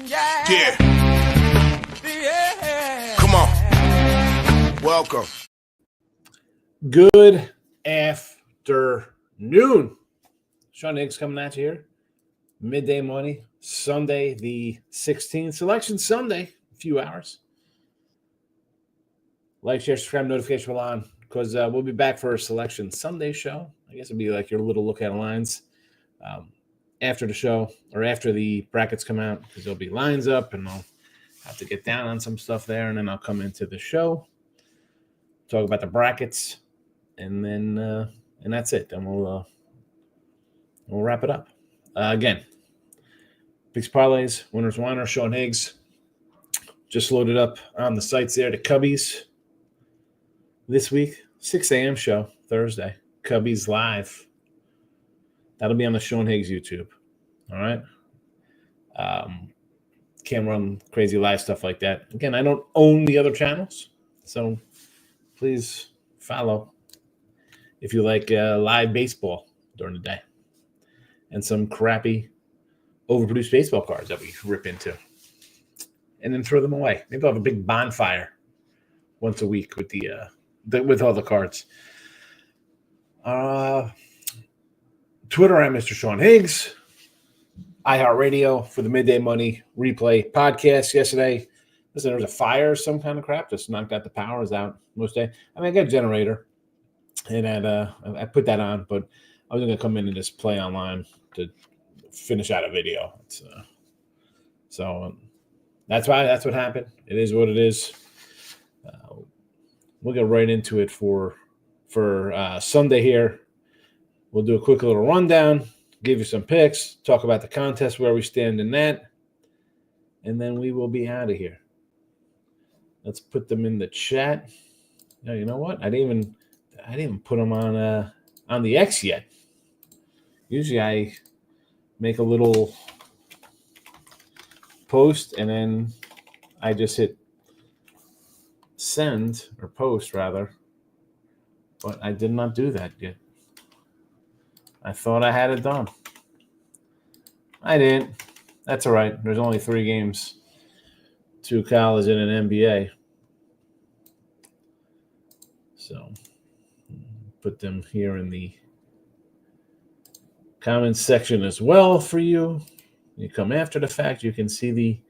Yeah. Come on. Welcome. Good afternoon. Sean Higgs coming at you here. Midday Money, Sunday the 16th. Selection Sunday, a few hours. Like, share, subscribe, notification bell on, because we'll be back for a Selection Sunday show. I guess it'll be like your little look at lines after the show or after the brackets come out, because there'll be lines up and I'll have to get down on some stuff there, and then I'll come into the show, talk about the brackets, and then and that's it. Then we'll wrap it up. Again, Picks Parlays, Winners Whiners, Sean Higgs. Just loaded up on the sites there, the Cubbies this week, 6 a.m. show, Thursday. Cubbies live. That'll be on the Sean Higgs YouTube. All right? Can't run crazy live stuff like that. Again, I don't own the other channels, so please follow if you like live baseball during the day and some crappy overproduced baseball cards that we rip into and then throw them away. Maybe I'll have a big bonfire once a week with with all the cards. Twitter, I'm Mr. Sean Higgs. iHeartRadio for the Midday Money replay podcast yesterday. Listen, there was a fire of some kind of crap. Just knocked out the power. Was out most day. I mean, I got a generator, and I put that on, but I was going to come in and just play online to finish out a video. So that's what happened. It is what it is. We'll get right into it for Sunday here. We'll do a quick little rundown, give you some picks, talk about the contest, where we stand in that, and then we will be out of here. Let's put them in the chat. No, you know what? I didn't even put them on the X yet. Usually I make a little post and then I just hit send, or post rather, but I did not do that yet. I thought I had it done. I didn't. That's all right. There's only 3 games, 2 college and an NBA. So put them here in the comments section as well for you. You come after the fact, you can see the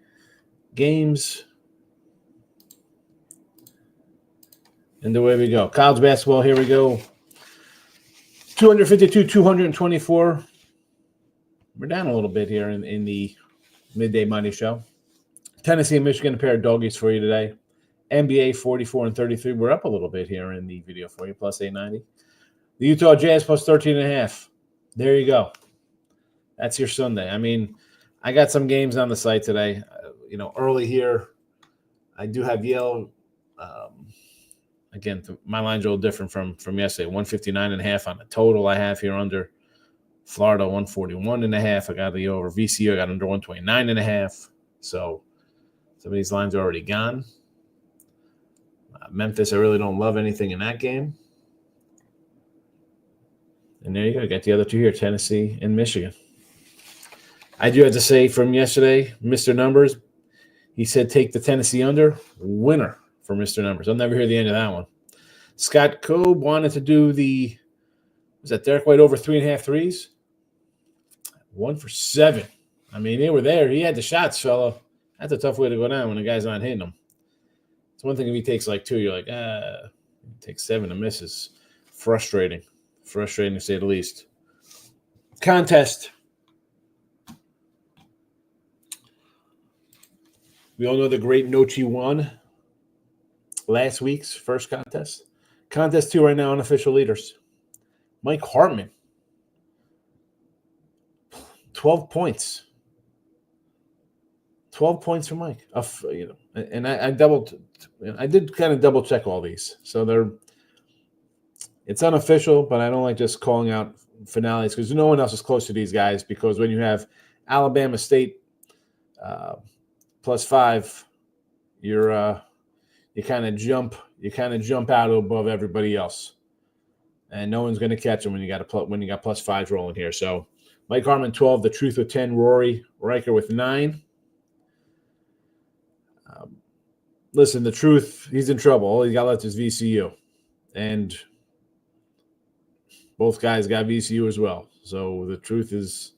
games. And away we go. College basketball, here we go. 252, 224. We're down a little bit here in the Midday Money show. Tennessee and Michigan, a pair of doggies for you today. NBA 44 and 33. We're up a little bit here in the video for you, plus 890. The Utah Jazz plus 13.5. There you go. That's your Sunday. I mean, I got some games on the site today. Early here, I do have Yale. Again, my line's a little different from yesterday. 159.5 on the total I have here under. Florida 141.5. I got the over. VCU I got under 129.5. So some of these lines are already gone. Memphis, I really don't love anything in that game. And there you go. I got the other 2 here, Tennessee and Michigan. I do have to say from yesterday, Mr. Numbers, he said take the Tennessee under. Winner for Mr. Numbers. I'll never hear the end of that one. Scott Cobe wanted to do was that Derek White over 3.5 threes? 1 for 7. I mean, they were there. He had the shots, fella. That's a tough way to go down when the guy's not hitting them. It's one thing if he takes like 2, you're like, he takes 7 to miss is frustrating. Frustrating to say the least. Contest. We all know the great Nochi won last week's first contest. Contest 2 right now, unofficial leaders. Mike Hartman, 12 points. 12 points for Mike. And I did kind of double check all these. So it's unofficial, but I don't like just calling out finales because no one else is close to these guys, because when you have Alabama State plus 5, you kind of jump out above everybody else, and no one's going to catch them when you got plus 5s rolling here. So Mike Harmon 12, The Truth with 10, Rory Riker with 9. listen, the truth, he's in trouble. All he got left is VCU. And both guys got VCU as well. So the truth is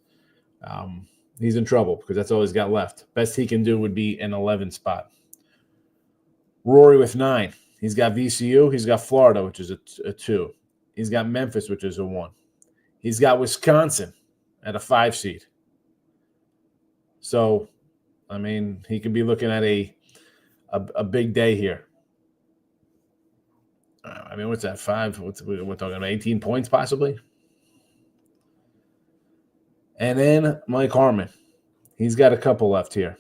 he's in trouble because that's all he's got left. Best he can do would be an 11 spot. Rory with 9. He's got VCU. He's got Florida, which is a 2. He's got Memphis, which is a 1. He's got Wisconsin at a 5 seed. So, I mean, he could be looking at a big day here. I mean, what's that? 5? We're talking about 18 points possibly. And then Mike Harmon. He's got a couple left here.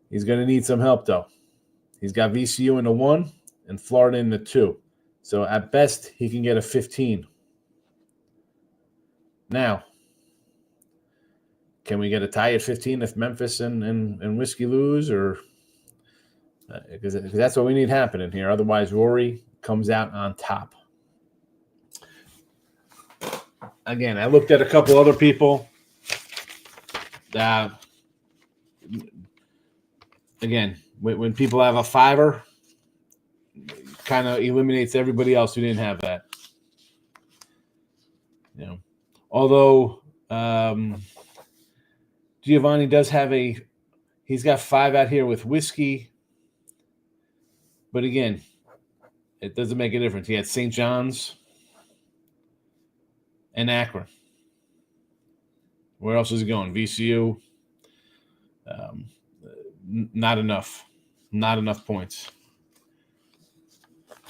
He's going to need some help, though. He's got VCU in the 1 and Florida in the 2. So at best, he can get a 15. Now, can we get a tie at 15 if Memphis and Whiskey lose? Or because that's what we need happening here. Otherwise, Rory comes out on top. Again, I looked at a couple other people that, again, when people have a 5er, kind of eliminates everybody else who didn't have that. You know, although Giovanni does have he's got 5 out here with Whiskey, but again, it doesn't make a difference. He had St. John's and Akron. Where else is he going? VCU. Not enough. Not enough points.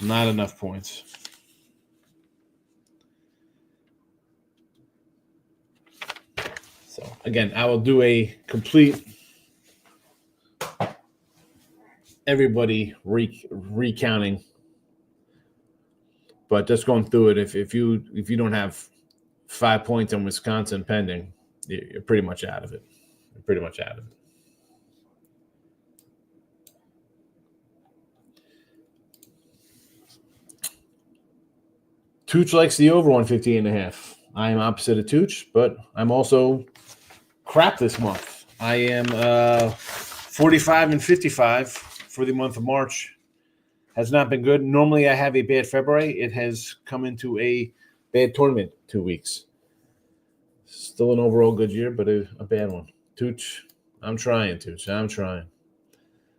Not enough points. So, again, I will do a complete everybody recounting. But just going through it, if you don't have 5 points on Wisconsin pending, you're pretty much out of it. You're pretty much out of it. Tooch likes the over 158.5. I am opposite of Tooch, but I'm also crap this month. I am 45 and 55 for the month of March. Has not been good. Normally I have a bad February. It has come into a bad tournament 2 weeks. Still an overall good year, but a bad one. Tooch, I'm trying, Tooch. I'm trying.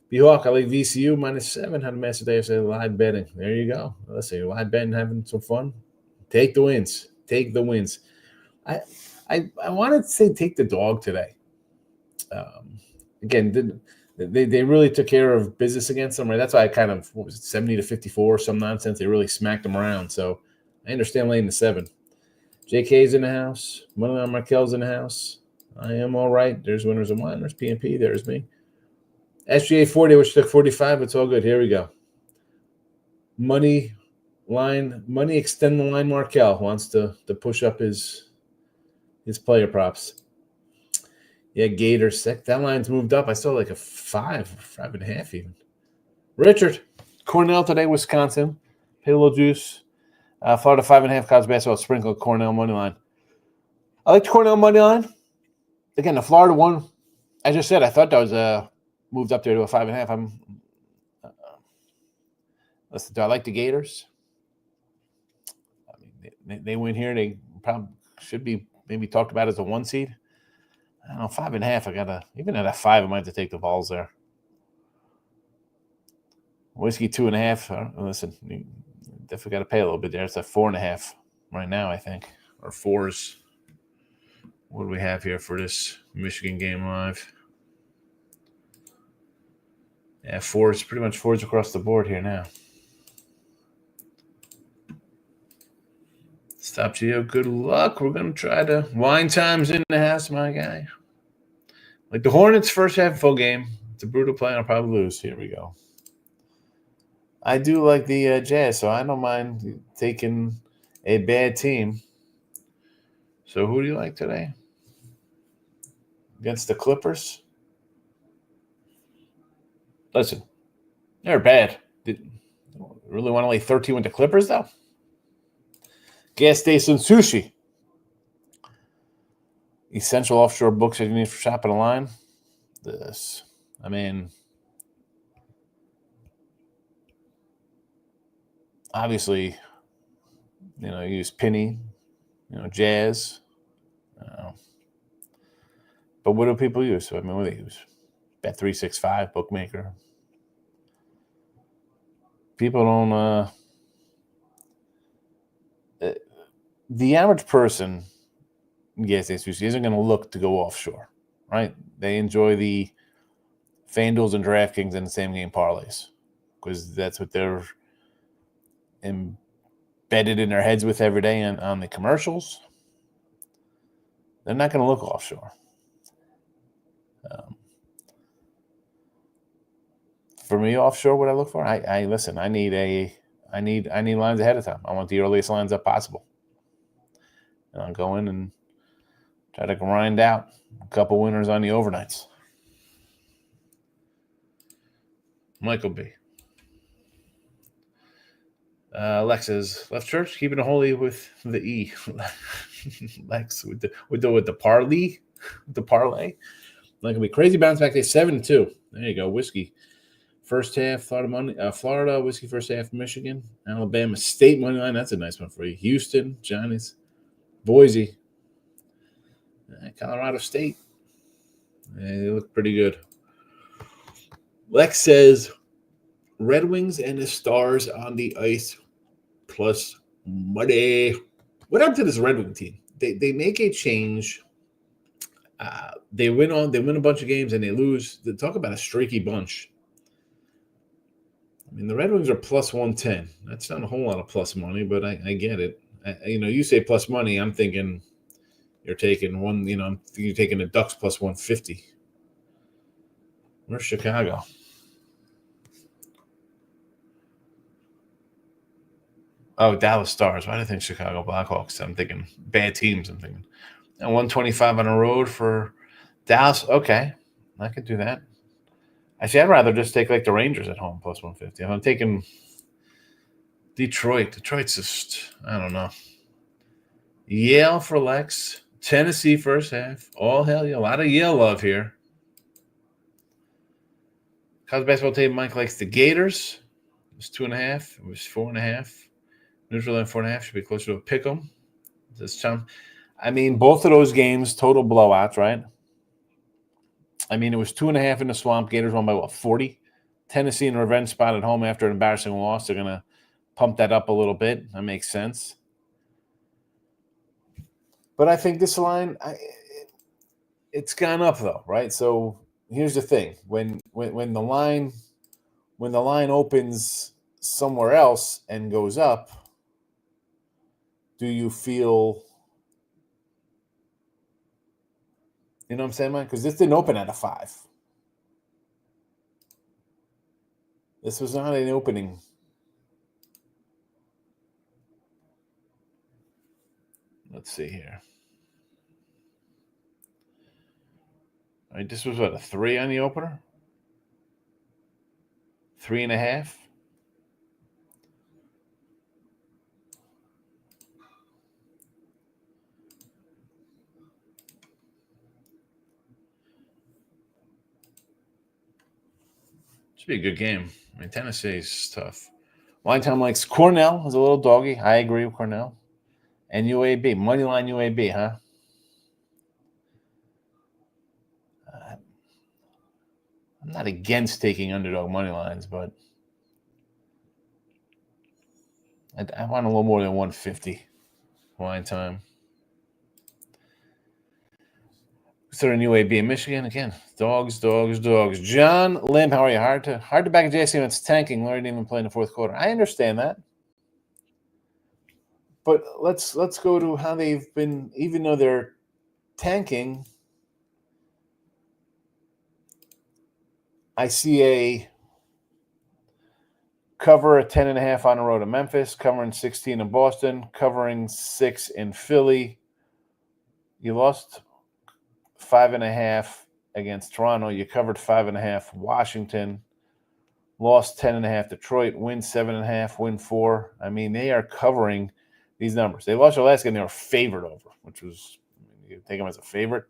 B-Hawk, I like VCU -7. Had a massive day of live betting. There you go. Let's see. Live betting, having some fun. Take the wins. Take the wins. I wanted to say take the dog today. Again, they really took care of business against them, right? That's why I kind of, 70-54, some nonsense. They really smacked them around. So I understand laying the 7. JK's in the house. Moneyline Markel's in the house. I am all right. There's winners and whiners. PNP, there's me. SGA 40, which took 45. It's all good. Here we go. Money extend the line. Markel wants to push up his player props. Yeah, Gators. That line's moved up. I saw like a 5.5 even. Richard, Cornell today, Wisconsin. Pay a little juice. Florida 5.5 college basketball sprinkle Cornell money line. I like the Cornell money line. Again, the Florida one, I just said I thought that was moved up there to a 5.5. Listen, do I like the Gators? I mean, they win here. They probably should be maybe talked about as a 1 seed. I don't know, 5.5. Even at a 5, I might have to take the Vols there. Whiskey 2.5. Listen, you definitely got to pay a little bit there. It's at 4.5 right now, I think, or 4s. What do we have here for this Michigan game live? Yeah, 4s, pretty much 4s across the board here now. Stop Geo, good luck. We're going to try to wine times in the house, my guy. Like the Hornets' first half full game. It's a brutal play. I'll probably lose. Here we go. I do like the Jazz, so I don't mind taking a bad team. So who do you like today? Against the Clippers? Listen, they're bad. Really want to lay 13 with the Clippers, though? Gas station sushi. Essential offshore books that you need for shopping online. I mean, obviously, you use penny, jazz. But what do people use? So, what do they use? Bet365, bookmaker. People don't. The average person, yes, isn't going to look to go offshore, right? They enjoy the FanDuels and DraftKings and the same game parlays because that's what they're embedded in their heads with every day on the commercials. They're not going to look offshore. For me, offshore, what I look for, I listen. I need lines ahead of time. I want the earliest lines up possible. And I'll go in and try to grind out a couple winners on the overnights. Michael B. Lex says left church, keeping it holy with the E. Lex with the parlay, the parlay. Like it'll be crazy bounce back day 7-2. There you go, whiskey. First half, Florida whiskey first half, Michigan, Alabama State money line. That's a nice one for you. Houston, Johnny's, Boise, Colorado State. They look pretty good. Lex says Red Wings and the Stars on the ice plus money. What happened to this Red Wing team? They make a change. They win a bunch of games and they lose. They talk about a streaky bunch. I mean, the Red Wings are plus 110. That's not a whole lot of plus money, but I get it. You say plus money, I'm thinking you're taking one. You're taking the Ducks plus 150. Where's Chicago? Oh, Dallas Stars. Why do I think Chicago Blackhawks? I'm thinking bad teams. I'm thinking. And 125 on the road for Dallas. Okay, I could do that. Actually, I'd rather just take like the Rangers at home plus 150. If I'm taking Detroit. Detroit's just, I don't know. Yale for Lex. Tennessee first half. All hell yeah. A lot of Yale love here. College basketball team, Mike likes the Gators. It was 2.5. It was 4.5. Neutral and 4.5 should be closer to a pick 'em. Both of those games, total blowouts, right? It was 2.5 in the swamp. Gators won by 40. Tennessee in a revenge spot at home after an embarrassing loss. They're going to pump that up a little bit. That makes sense. But I think this line, it's gone up though, right? So here's the thing: when the line opens somewhere else and goes up, do you feel? You know what I'm saying, man? Because this didn't open at a 5. This was not an opening. Let's see here. All right, this was a 3 on the opener? 3.5? Should be a good game. Tennessee's tough. Line time likes Cornell is a little doggy. I agree with Cornell. And UAB. Moneyline UAB, huh? I'm not against taking underdog money lines, but I want a little more than 150 line time. Considering UAB in Michigan again, dogs. John Lim, how are you? Hard to back a JC when it's tanking. Larry didn't even play in the fourth quarter. I understand that, but let's go to how they've been. Even though they're tanking, I see a cover a 10.5 on the road to Memphis, covering 16 in Boston, covering 6 in Philly. You lost 5.5 against Toronto. You covered 5.5 Washington. Lost 10.5 Detroit. Win 7.5. Win 4. They are covering these numbers. They lost their last game. They were favored over, which was you take them as a favorite.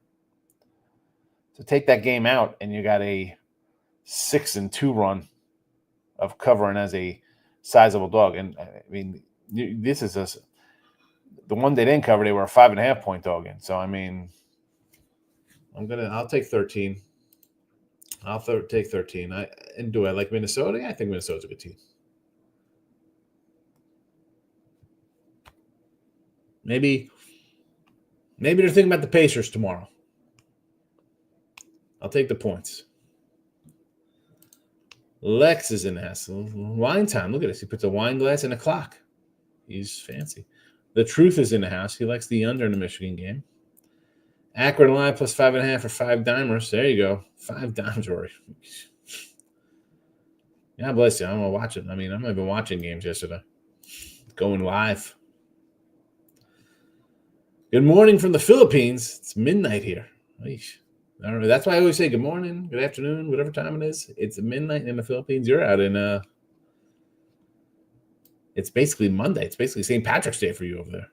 So take that game out, and you got a 6-2 run of covering as a sizable dog. And I mean, this is the one they didn't cover. They were a 5.5 point dog in. So I mean, I'll take 13. I'll take 13. And do I like Minnesota? Yeah, I think Minnesota's a good team. Maybe they're thinking about the Pacers tomorrow. I'll take the points. Lex is in the house. Wine time. Look at this. He puts a wine glass in a clock. He's fancy. The Truth is in the house. He likes the under in the Michigan game. Akron Live plus 5.5 for 5 dimers. There you go. 5 dimes, Rory. God bless you. I'm going to watch it. I mean, I'm not even watching games yesterday. Going live. Good morning from the Philippines. It's midnight here. I don't know. That's why I always say good morning, good afternoon, whatever time it is. It's midnight in the Philippines. You're out in it's basically Monday. It's basically St. Patrick's Day for you over there.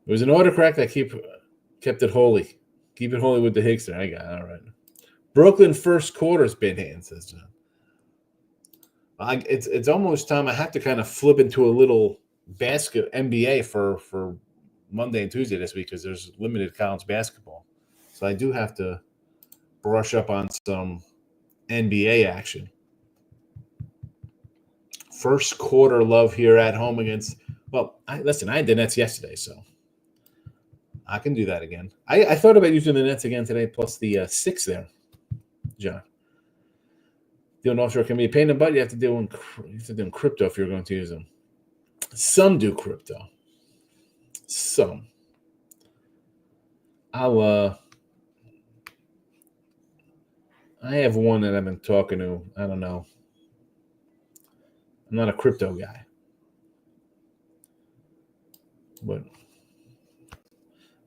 It was an autocorrect. I kept it holy. Keep it holy with the Higgs there. I got it. All right. Brooklyn first quarter's been hand, says John. It's almost time I have to kind of flip into a little basket NBA for Monday and Tuesday this week because there's limited college basketball. So I do have to brush up on some NBA action. First quarter love here at home against I had the Nets yesterday, so I can do that again. I thought about using the Nets again today, plus the 6 there, John. Dealing offshore can be a pain in the butt. You have to do in crypto if you're going to use them. Some do crypto. Some. I have one that I've been talking to. I don't know. I'm not a crypto guy. But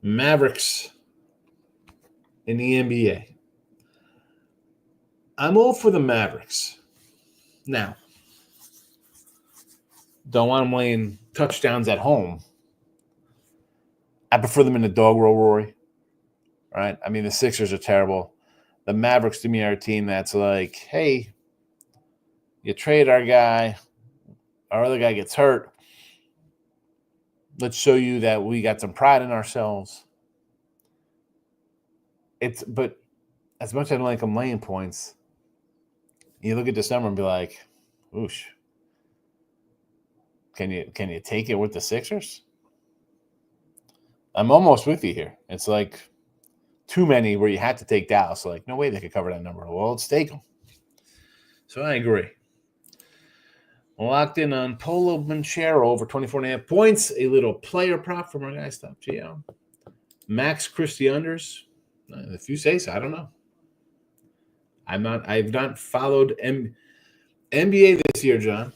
Mavericks in the NBA. I'm all for the Mavericks. Now, don't want them laying touchdowns at home. I prefer them in the dog roll, Rory. Right? I mean, the Sixers are terrible. The Mavericks, to me, are a team that's like, hey, you trade our guy, our other guy gets hurt. Let's show you that we got some pride in ourselves. But as much as I don't like them laying points, you look at this number and be like, oosh. Can you take it with the Sixers? I'm almost with you here. It's like too many where you had to take Dallas. Like, no way they could cover that number. Well, let's take them. So I agree. Locked in on Polo Banchero over 24.5 points. A little player prop from our guy, Stop GL. Max Christie unders. If you say so, I don't know. I've not followed NBA this year, John.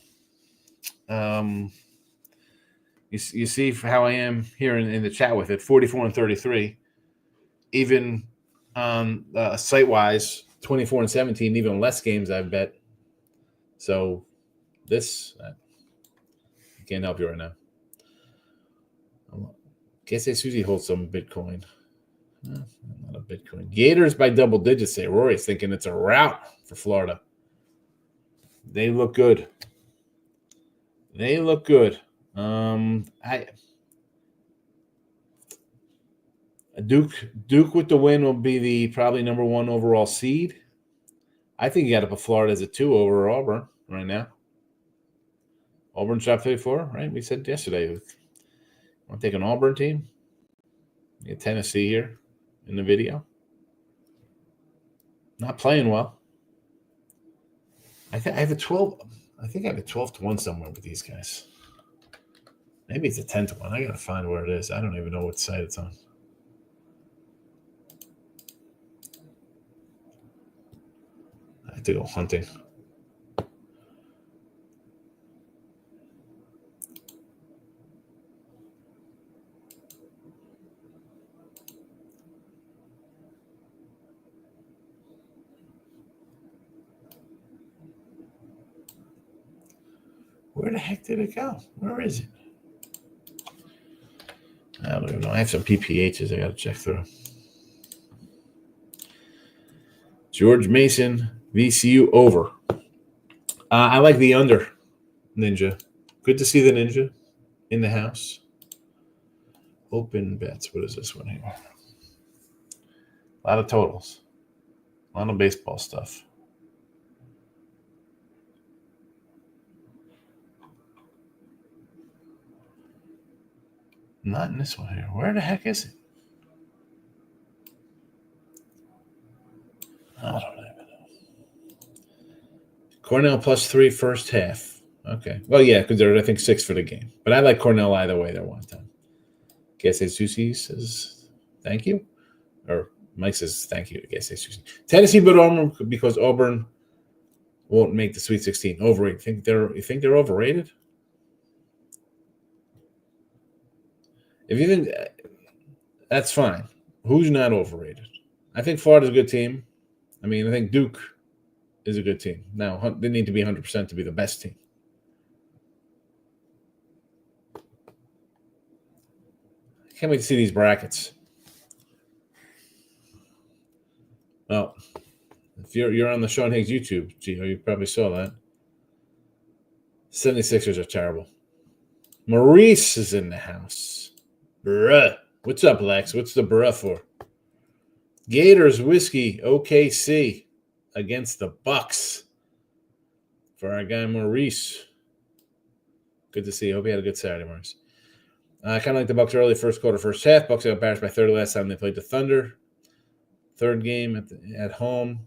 You see how I am here in the chat with it, 44-33. Even site-wise, 24-17, even less games I've bet. So this, I can't help you right now. Guess Susie holds some Bitcoin. Not a Bitcoin. Gators by double digits, say Rory's thinking it's a rout for Florida. They look good. Duke with the win will be the probably number 1 overall seed. I think you got to put Florida as a 2 over Auburn right now. Auburn shot 34, right? We said yesterday. Want to take an Auburn team? You get Tennessee here in the video. Not playing well. I have a 12. I think I have a 12-1 somewhere with these guys. Maybe it's a 10-1. I got to find where it is. I don't even know what site it's on. I have to go hunting. Where the heck did it go? Where is it? I don't even know. I have some PPHs I got to check through. George Mason, VCU over. I like the under, Ninja. Good to see the Ninja in the house. Open bets. What is this one here? A lot of totals. A lot of baseball stuff. Not in this one here. Where the heck is it? I don't even know. Cornell +3 first half. Okay. Well, yeah, because they're, I think, 6 for the game. But I like Cornell either way there one time. Guess Susie says thank you. Or Mike says thank you to Guess Susie. Tennessee but Auburn because Auburn won't make the Sweet 16. Overrated. You think they're overrated? If you think that's fine. Who's not overrated? I think Florida's a good team. I mean, I think Duke is a good team. Now, they need to be 100% to be the best team. I can't wait to see these brackets. Well, if you're on the Sean Higgs YouTube, Gio, you probably saw that. 76ers are terrible. Maurice is in the house. Bruh. What's up, Lex? What's the bruh for? Gators Whiskey OKC against the Bucks for our guy Maurice. Good to see you. Hope you had a good Saturday, Maurice. I kind of like the Bucks early, first quarter, first half. Bucks got embarrassed by 30 last time they played the Thunder. Third game at home.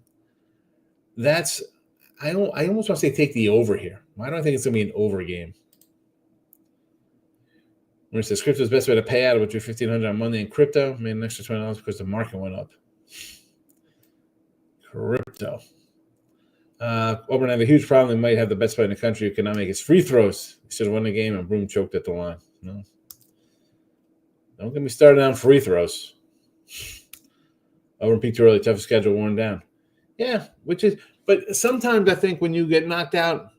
I almost want to say take the over here. Why don't I think it's going to be an over game? When it says crypto's best way to pay out, which was $1,500 on Monday in crypto, made an extra $20 because the market went up. Crypto. Auburn have a huge problem. They might have the best player in the country who cannot make his free throws. He should have won the game, and Broom choked at the line. No. Don't get me started on free throws. Auburn peaked too early, toughest schedule worn down. Yeah, but sometimes I think when you get knocked out,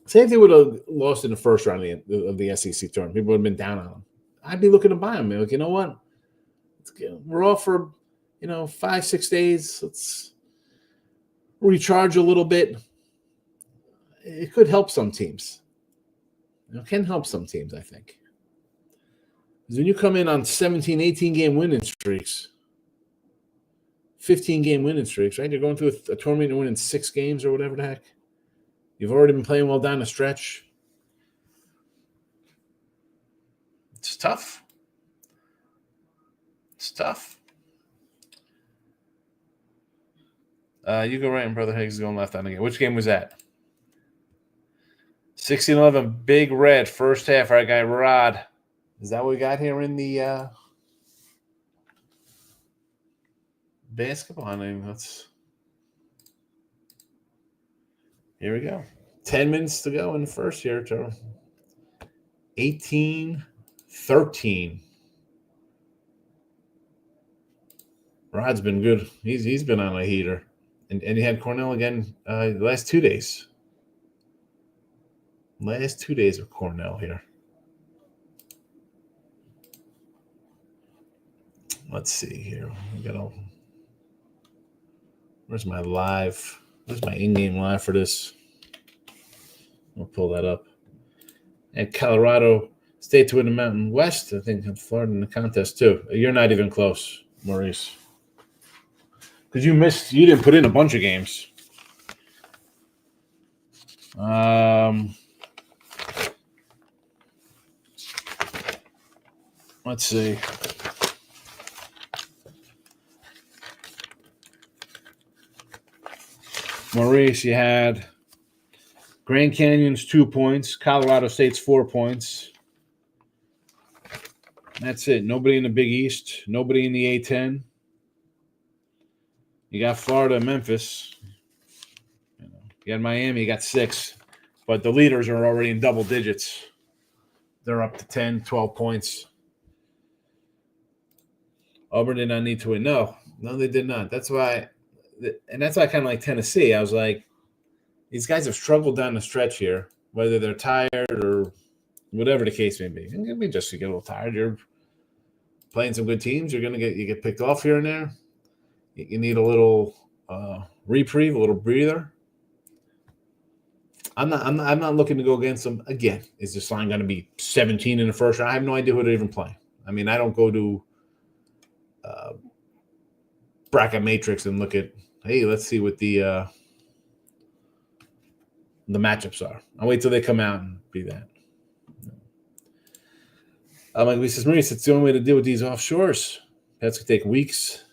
say if they would have lost in the first round of the SEC tournament, people would have been down on them. I'd be looking to buy them. Like, you know what? We're off for 5-6 days. Let's recharge a little bit. It could help some teams. It can help some teams, I think. Because when you come in on 17, 18-game winning streaks, 15-game winning streaks, right? You're going through a tournament and winning 6 games or whatever the heck. You've already been playing well down the stretch. It's tough. It's tough. You go right and Brother Higgs is going left on the game. Which game was that? 16-11, Big Red, first half. Our guy Rod. Is that what we got here in the basketball? I mean, here we go. 10 minutes to go in the first here. 18-13. Rod's been good. He's been on a heater. And he had Cornell again the last 2 days. Last 2 days of Cornell here. Let's see here. Where's my live? Where's my in-game live for this? I'll pull that up. And Colorado State to win the Mountain West. I think Florida in the contest too. You're not even close, Maurice. Because you didn't put in a bunch of games. Let's see. Maurice, you had Grand Canyon's 2 points, Colorado State's 4 points. That's it. Nobody in the Big East, nobody in the A-10. You got Florida and Memphis. You got Miami, you got 6. But the leaders are already in double digits. They're up to 10, 12 points. Auburn did not need to win. No, they did not. That's why I kind of like Tennessee. I was like, these guys have struggled down the stretch here, whether they're tired or whatever the case may be. And maybe just you get a little tired. You're playing some good teams. You get picked off here and there. You need a little reprieve, a little breather. I'm not looking to go against them again. Is this line going to be 17 in the first round? I have no idea who to even play. I mean, I don't go to bracket matrix and look at, hey, let's see what the matchups are. I'll wait till they come out and be that. Like Lisa Maurice, it's the only way to deal with these offshores. That's going to take weeks.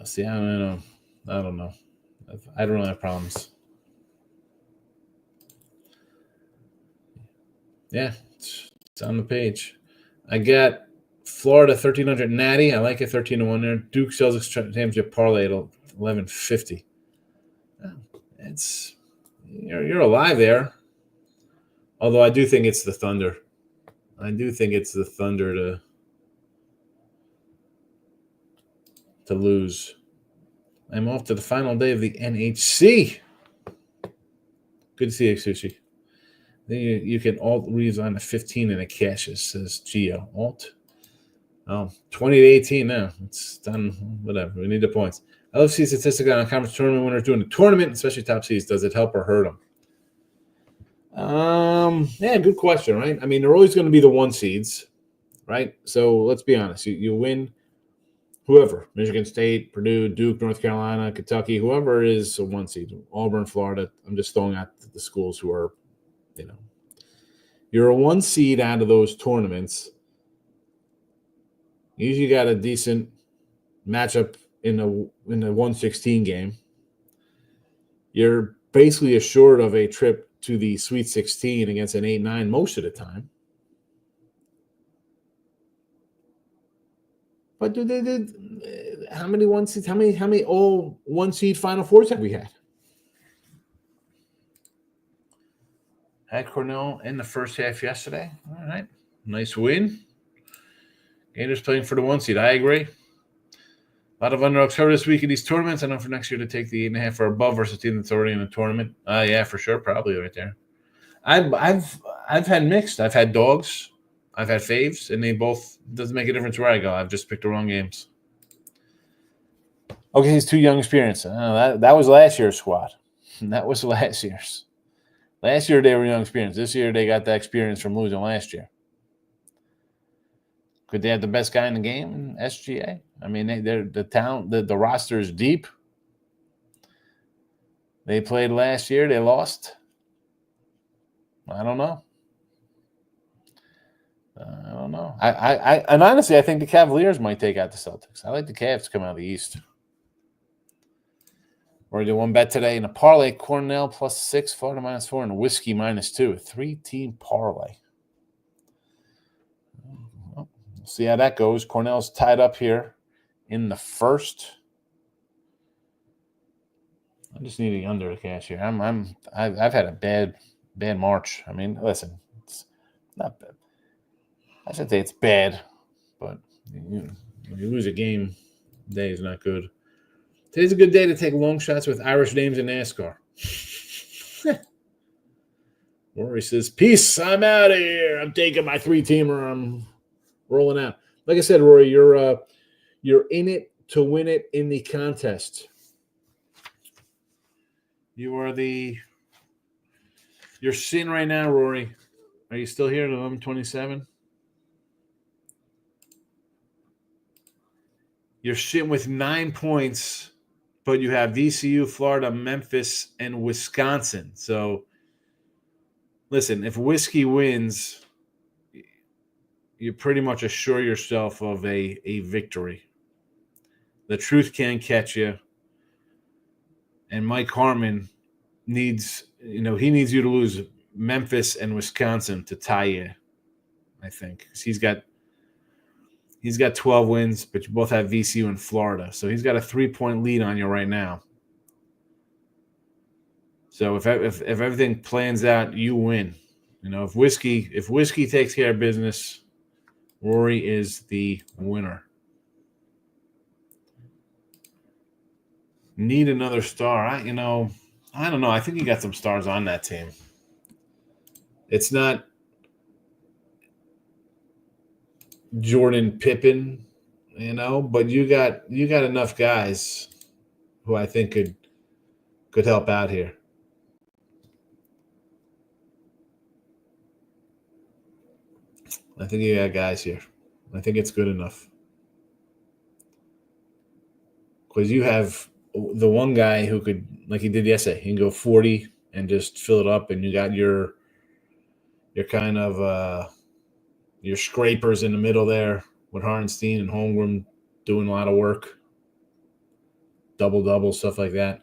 See, I don't know. I don't know. I don't really have problems. Yeah, it's on the page. I got Florida 1,300 natty. I like it 13-1 there. Duke Celtics championship parlay at 1150. It's you're alive there. Although I do think it's the Thunder. I do think it's the Thunder to lose. I'm off to the final day of the NHC. Good to see you, Sushi. Then you can alt redesign the 15 and it cashes, says Gio. Alt. 20-18 now. It's done. Whatever. We need the points. I love to see statistics on conference tournament winners doing the tournament, especially top seeds. Does it help or hurt them? Yeah, good question, right? I mean, they're always going to be the 1 seeds, right? So let's be honest. You win whoever, Michigan State, Purdue, Duke, North Carolina, Kentucky, whoever is a 1 seed, Auburn, Florida. I'm just throwing out the schools who are, you're a 1 seed out of those tournaments. You usually got a decent matchup in a 1/16 game. You're basically assured of a trip to the Sweet 16 against an 8-9 most of the time. But how many 1 seeds? How many all 1 seed Final Fours have we had? Had Cornell in the first half yesterday. All right, nice win. Gators playing for the 1 seed. I agree. A lot of underdogs covered this week in these tournaments. I know for next year to take the 8.5 or above versus a team that's already in the tournament. Yeah, for sure, probably right there. I've had mixed. I've had dogs. I've had faves, and they both doesn't make a difference where I go. I've just picked the wrong games. Okay, he's too young experience. That was last year's squad. That was last year's. Last year they were young experience. This year they got that experience from losing last year. Could they have the best guy in the game in SGA? I mean, the roster is deep. They played last year. They lost. I don't know. And honestly, I think the Cavaliers might take out the Celtics. I like the Cavs to come out of the East. We're going to do one bet today in a parlay. Cornell +6, Florida -4, and Whiskey -2. A 3-team parlay. Well, we'll see how that goes. Cornell's tied up here in the first. I just need the under to cash here. I've had a bad March. I mean, listen, it's not bad. I should say it's bad, but when you lose a game, day is not good. Today's a good day to take long shots with Irish names in NASCAR. Rory says, peace, I'm out of here. I'm taking my 3-teamer. I'm rolling out. Like I said, Rory, you're in it to win it in the contest. You're sitting right now, Rory. Are you still here at 11:27? You're sitting with 9 points, but you have VCU, Florida, Memphis, and Wisconsin. So, listen, if Whiskey wins, you pretty much assure yourself of a victory. The truth can catch you. And Mike Harmon needs you to lose Memphis and Wisconsin to tie you, I think. 'Cause he's got 12 wins, but you both have VCU and Florida. So he's got a 3-point lead on you right now. So if everything plans out, you win. If Whiskey takes care of business, Rory is the winner. Need another star. I don't know. I think you got some stars on that team. It's not Jordan Pippen, but you got enough guys who I think could could help out here. I think you got guys here. I think it's good enough. Because you have the one guy who could, like he did yesterday, he can go 40 and just fill it up, and you got your kind of your scrapers in the middle there with Harnstein and Holmgren doing a lot of work, double stuff like that.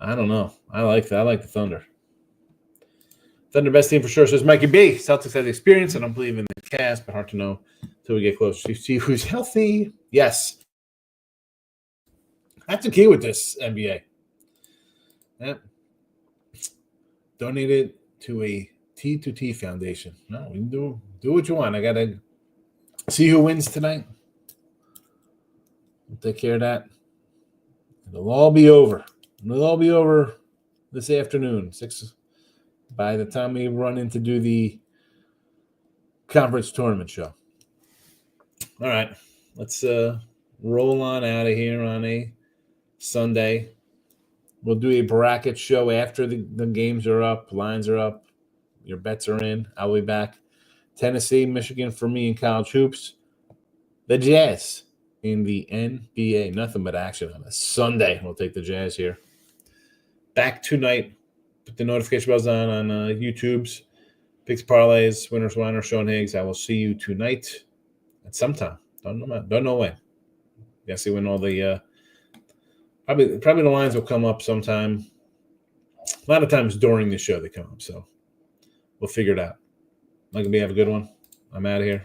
I don't know. I like that. I like the Thunder. Thunder best team for sure, says Mikey B. Celtics have the experience. I don't believe in the cast, but hard to know until we get closer. See who's healthy. Yes. That's the key with this NBA. Yeah. Donate it to a T2T foundation. No, we can do what you want. I got to see who wins tonight. We'll take care of that. It'll all be over. It'll all be over this afternoon. 6 by the time we run in to do the conference tournament show. All right. Let's roll on out of here on a Sunday. We'll do a bracket show after the games are up, lines are up, your bets are in. I'll be back. Tennessee, Michigan for me in college hoops. The Jazz in the NBA. Nothing but action on a Sunday. We'll take the Jazz here. Back tonight. Put the notification bells on YouTube's Picks, Parlays, Winners, Winers, Sean Higgs. I will see you tonight at some time. Don't know when. Yeah, see when all the probably the lines will come up sometime. A lot of times during the show they come up, so we'll figure it out. Like, have a good one. I'm out of here.